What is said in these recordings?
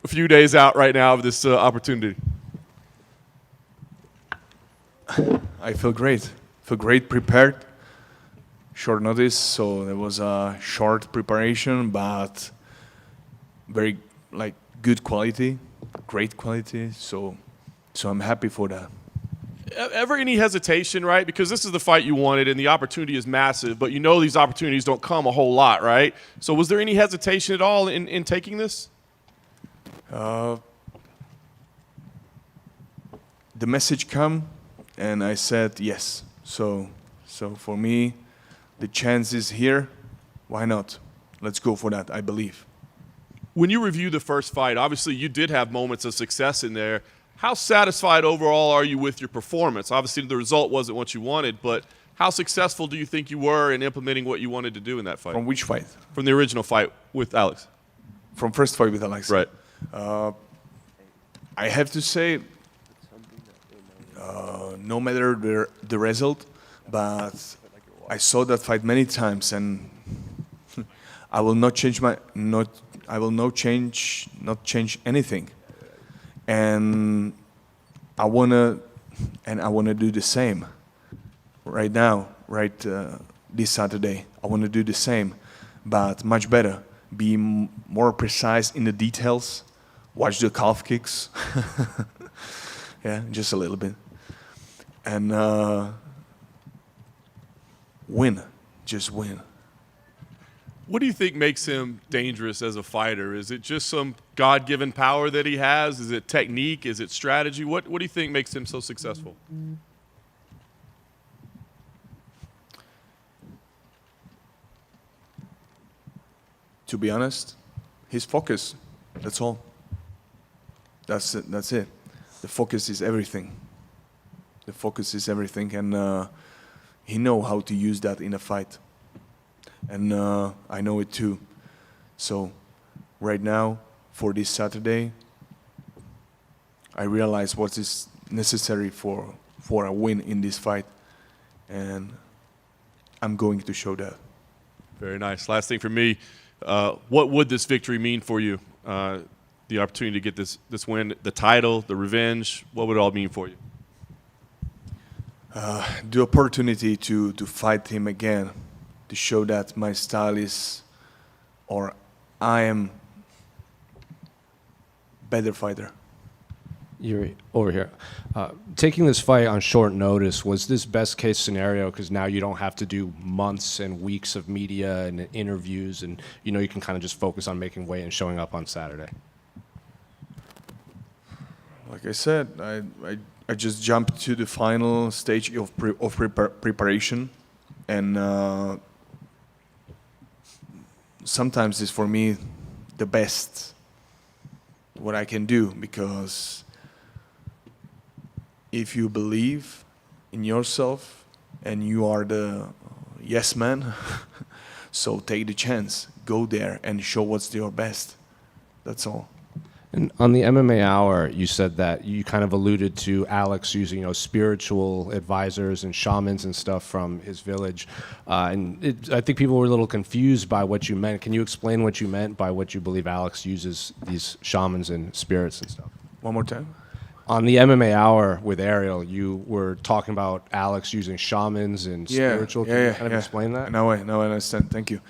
a few days out right now of this opportunity? I feel great. Feel great, prepared. Short notice, so there was a short preparation, but very like good quality, great quality. So I'm happy for that. Ever any hesitation, right? Because this is the fight you wanted and the opportunity is massive, but you know these opportunities don't come a whole lot, right? So was there any hesitation at all in taking this? The message come, and I said yes. So for me, the chance is here. Why not? Let's go for that, I believe. When you review the first fight, obviously you did have moments of success in there. How satisfied overall are you with your performance? Obviously the result wasn't what you wanted, but how successful do you think you were in implementing what you wanted to do in that fight? From which fight? From the original fight with Alex. From first fight with Alex. Right. I have to say, no matter the result, but I saw that fight many times, and I will not change not change anything. And I wanna do the same right now, this Saturday. I wanna do the same, but much better. Be more precise in the details. Watch the calf kicks. Yeah, just a little bit. And win. Just win. What do you think makes him dangerous as a fighter? Is it just some God-given power that he has? Is it technique? Is it strategy? What do you think makes him so successful? To be honest, his focus. That's all. That's it. That's it. The focus is everything. The focus is everything, and he know how to use that in a fight. And I know it too. So right now, for this Saturday, I realize what is necessary for a win in this fight, and I'm going to show that. Very nice. Last thing for me, what would this victory mean for you? The opportunity to get this win, the title, the revenge, what would it all mean for you? The opportunity to fight him again, to show that my style is, or I am better fighter. Jiri, over here. Taking this fight on short notice, was this best case scenario because now you don't have to do months and weeks of media and interviews, and you can kind of just focus on making weight and showing up on Saturday? Like I said, I just jumped to the final stage of preparation, and sometimes it's for me the best what I can do, because if you believe in yourself and you are the yes man, so take the chance, go there and show what's your best. That's all. And on the MMA Hour, you said that you kind of alluded to Alex using, spiritual advisors and shamans and stuff from his village. I think people were a little confused by what you meant. Can you explain what you meant by what you believe Alex uses these shamans and spirits and stuff? One more time. On the MMA Hour with Ariel, you were talking about Alex using shamans and spiritual. Can you kind of explain that? Now I understand. Thank you.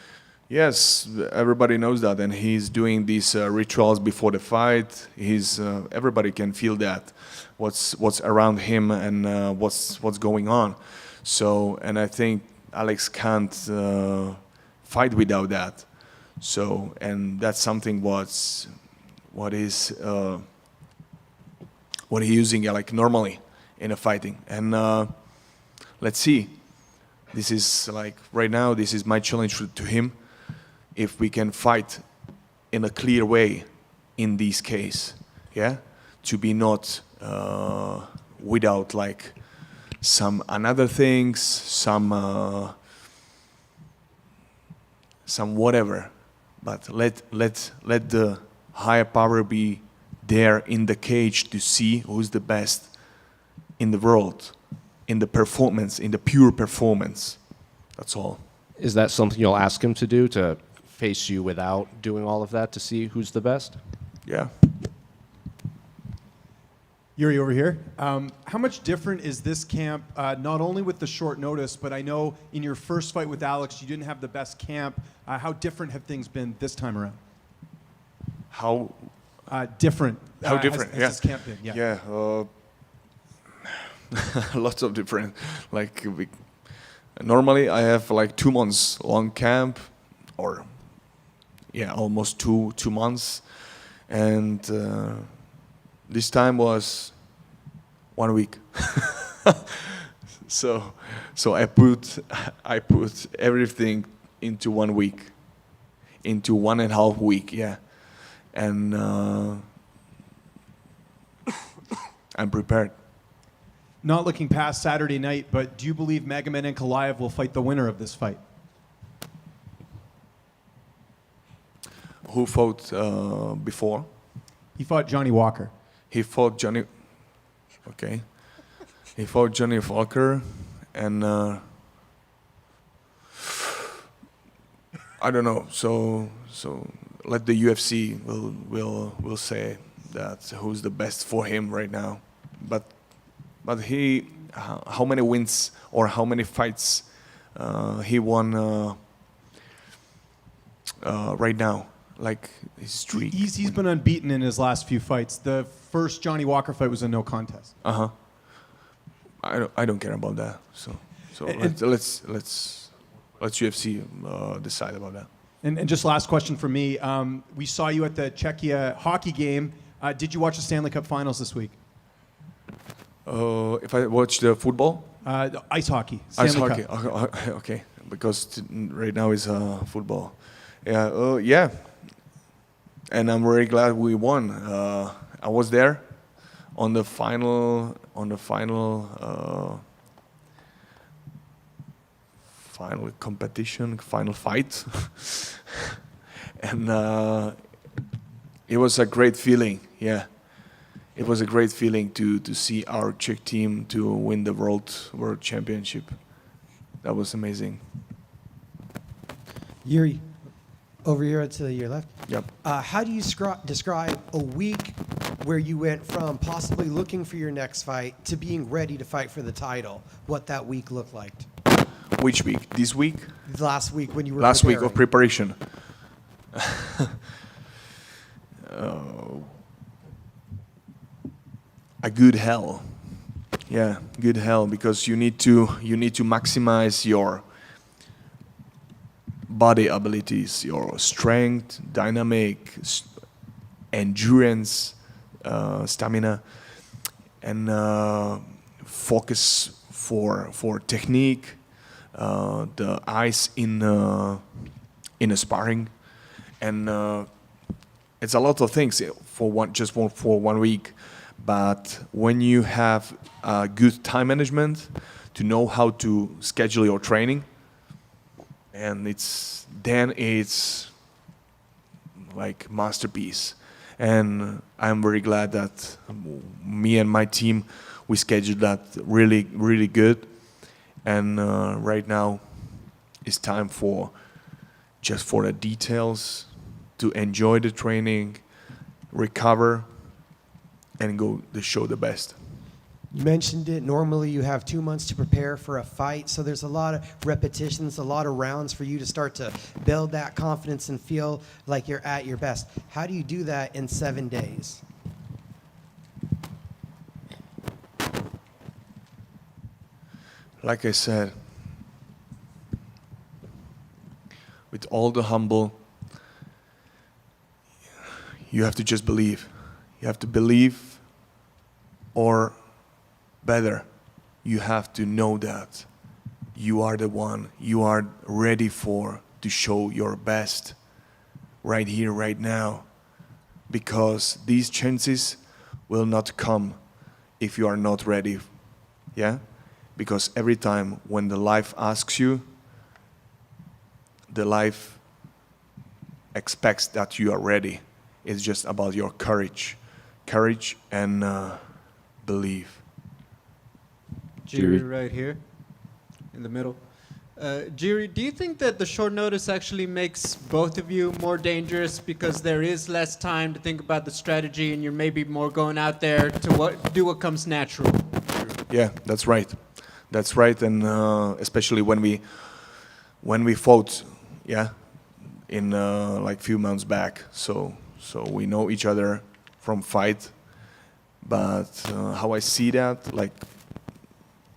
Yes, everybody knows that, and he's doing these rituals before the fight. Everybody can feel that, what's around him and what's going on. So, and I think Alex can't fight without that. So, and that's something what he's using like normally in a fighting. And let's see. This is like right now. This is my challenge to him. If we can fight in a clear way in this case, yeah, to be not without like some another things, some whatever, but let the higher power be there in the cage to see who's the best in the world, in the performance, in the pure performance. That's all. Is that something you'll ask him to do, to face you without doing all of that to see who's the best? yeah. Jiri, over here. How much different is this camp, not only with the short notice, but I know in your first fight with Alex, you didn't have the best camp. How different have things been this time around? How Different. How different? Has Yeah. this camp been? yeah, lots of different. Like normally I have like 2 months long camp, or almost two months, and this time was 1 week. so I put everything into 1 week, into 1.5 week, yeah, and I'm prepared. Not looking past Saturday night, but do you believe Magomed Ankalaev will fight the winner of this fight? Who fought before? He fought Johnny Walker. He fought Johnny. Okay. He fought Johnny Walker, and I don't know. So let the UFC will say that who's the best for him right now. But he, how many wins or how many fights he won right now? Like his streak. He's been unbeaten in his last few fights. The first Johnny Walker fight was a no contest. I don't care about that. So And- let's UFC decide about that. And just last question for me. We saw you at the Czechia hockey game. Did you watch the Stanley Cup Finals this week? If I watch the football, Ice hockey. ice Stanley hockey, Cup. okay, because right now is football. Yeah, and I'm very glad we won. I was there on the final competition, final fight, and it was a great feeling. Yeah, it was a great feeling to see our Czech team to win the world championship. That was amazing. Jiri, over here to your left. Yep. How do you describe a week where you went from possibly looking for your next fight to being ready to fight for the title? What that week looked like? Which week? This week? Last week when you were Last week of preparing. preparation. A good hell. Yeah, good hell, because you need to maximize your body abilities, your strength, dynamic, endurance, stamina, and focus for technique, the eyes in a sparring, and it's a lot of things for 1 week. But when you have good time management, to know how to schedule your training, and it's like masterpiece. And I'm very glad that me and my team, we scheduled that really, really good. And right now it's time for the details, to enjoy the training, recover, and go to show the best. You mentioned it. Normally you have 2 months to prepare for a fight, so there's a lot of repetitions, a lot of rounds for you to start to build that confidence and feel like you're at your best. How do you do that in 7 days? Like I said, with all the humble, you have to just believe. You have to believe, or better, you have to know that you are the one, you are ready to show your best right here, right now, because these chances will not come if you are not ready. Yeah? Because every time when the life asks you, the life expects that you are ready. It's just about your courage and belief. Jiri right here in the middle. Jiri, do you think that the short notice actually makes both of you more dangerous because there is less time to think about the strategy and you're maybe more going out there to do what comes natural? Yeah, that's right. That's right, and especially when we fought, yeah, in like few months back. So we know each other from fight, but how I see that, like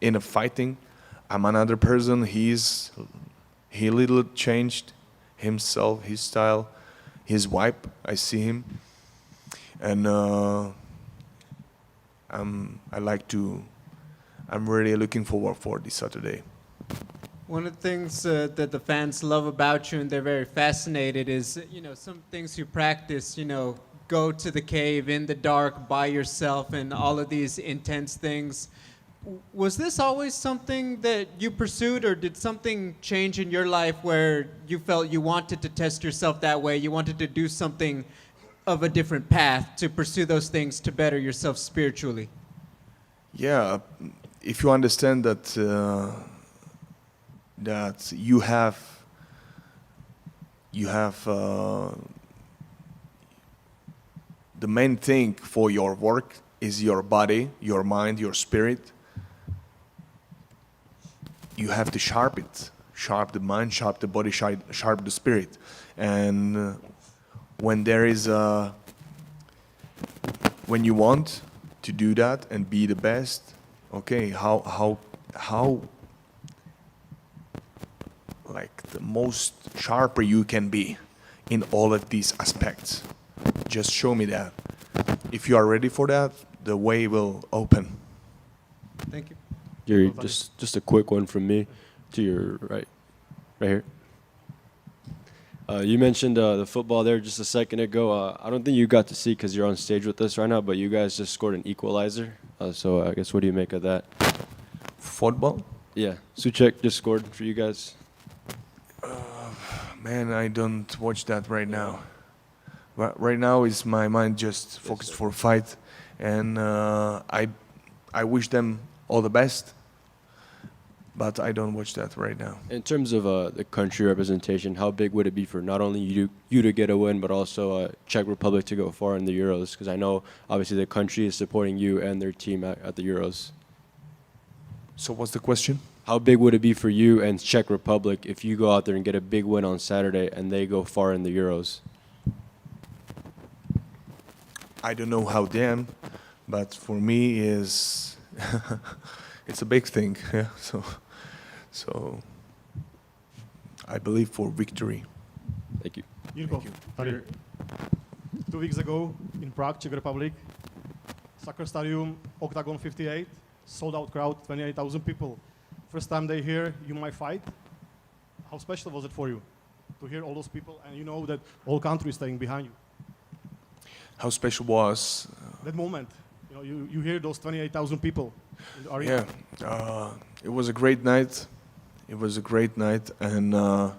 in a fighting, I'm another person. He little changed himself, his style, his vibe. I see him, and I'm really looking forward for this Saturday. One of the things that the fans love about you and they're very fascinated is, some things you practice, go to the cave in the dark by yourself and all of these intense things. Was this always something that you pursued, or did something change in your life where you felt you wanted to test yourself that way? You wanted to do something of a different path to pursue those things to better yourself spiritually? Yeah, if you understand that that you have the main thing for your work is your body, your mind, your spirit. You have to sharp it, sharp the mind, sharp the body, sharp the spirit. And when there is when you want to do that and be the best, okay, how like the most sharper you can be in all of these aspects. Just show me that. If you are ready for that, the way will open. Thank you. Jiri, just a quick one from me to your right here. You mentioned the football there just a second ago. I don't think you got to see because you're on stage with us right now, but you guys just scored an equalizer. So I guess what do you make of that? Football? Yeah, Suchek just scored for you guys. Man, I don't watch that right now. But right now is my mind just focused for fight, and I wish them all the best. But I don't watch that right now. In terms of the country representation, how big would it be for not only you to get a win, but also Czech Republic to go far in the Euros? Because I know obviously the country is supporting you and their team at the Euros. So what's the question? How big would it be for you and Czech Republic if you go out there and get a big win on Saturday and they go far in the Euros? I don't know how them, but for me is it's a big thing. Yeah. So I believe for victory. Thank you. Jirko, tady. 2 weeks ago in Prague, Czech Republic, soccer stadium, Octagon 58, sold out crowd, 28,000 people. First time they hear you might fight. How special was it for you to hear all those people and you know that whole country is staying behind you? How special was That moment, you hear those 28,000 people in the arena. yeah, it was a great night. It was a great night, and it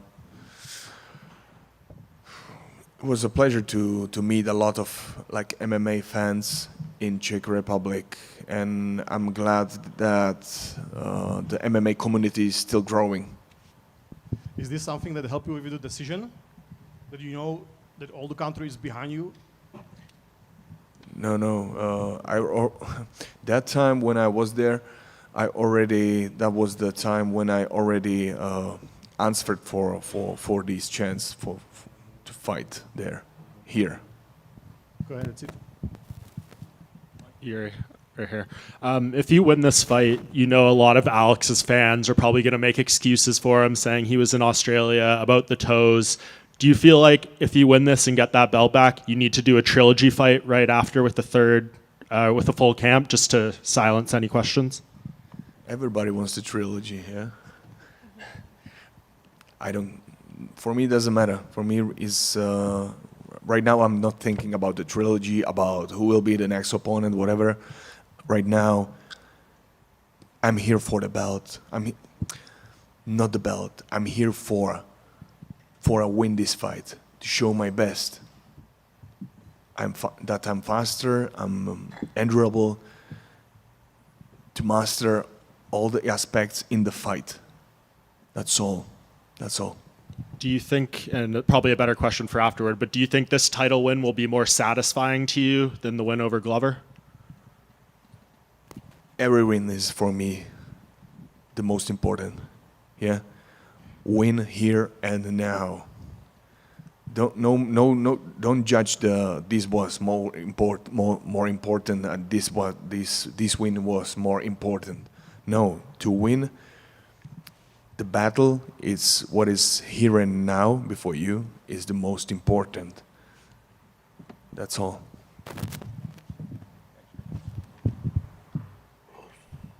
was a pleasure to meet a lot of like MMA fans in Czech Republic, and I'm glad that the MMA community is still growing. Is this something that helped you with the decision? That you know that all the country is behind you? No. That time when I was there, that was the time when I already answered for this chance to fight here. Go ahead, that's it. Yuri, right here. If you win this fight, a lot of Alex's fans are probably going to make excuses for him, saying he was in Australia, about the toes. Do you feel like if you win this and get that belt back, you need to do a trilogy fight right after with with the full camp, just to silence any questions? Everybody wants the trilogy, yeah. For me, it doesn't matter. For me, right now I'm not thinking about the trilogy, about who will be the next opponent, whatever. Right now, I'm here for the belt. Not the belt. I'm here for a win this fight, to show my best. I'm faster, I'm endurable, to master all the aspects in the fight. That's all. That's all. Do you think, and probably a better question for afterward, but do you think this title win will be more satisfying to you than the win over Glover? Every win is for me the most important. Yeah, win here and now. Don't judge this was more important and this win was more important. No, to win the battle is what is here and now before you is the most important. That's all.